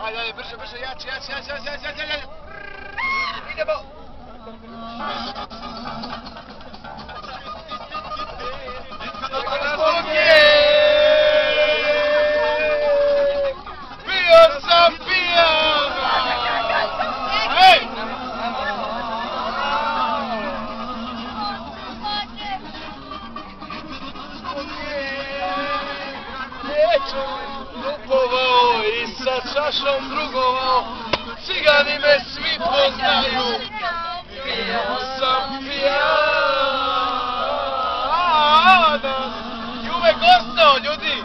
Ajde, brže, jači. Idemo! Bio sam pijan! Hej! Lupovao i sa čašom drugovao, cigani me svi poznaju, bio sam pijan. I uvek ostao, ljudi.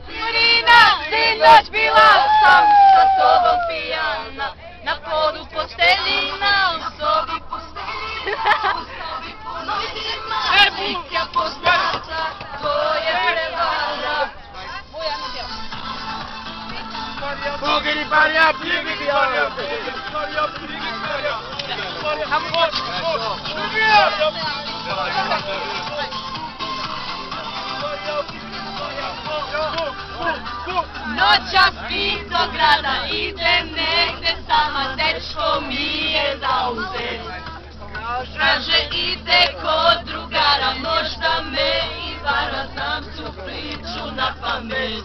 Jurina, sinoć bila sam sa tobom pijana, na podu posteljina, u sobi posteljina, u sobi puno dima, slika poznata, to je prevara. Bugiri barja, bigiri barja, Noćas spim do grada, idem negde sama, dečko mi je zauzet. Kaže ide kod drugara, možda me i vara, znam tu priču na pamet.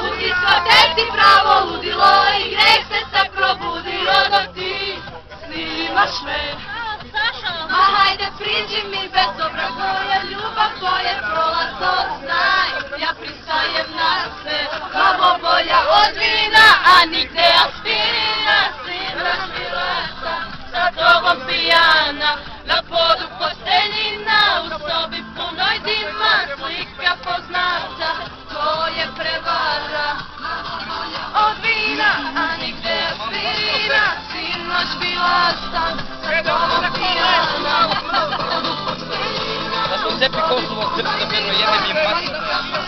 U diskoteci pravo ludilo i greh se tak probudio dok ti snimaš me. Ma hajde priđi mi bez dobra, koja ljubav, to je prolazno, znaj, ja pristajem na sve. Glavo bolja od vina, a nigde aspirina, sinoć bila sam sa tobom pijana, na podu posteljina, u sobi punoj dima, slika poznata, to je prevara. Od vina, a nigde aspirina, sinoć bila sam sa tobom pijana, na podu posteljina. Da sam cepi Kosovo, crno, jebem im masu.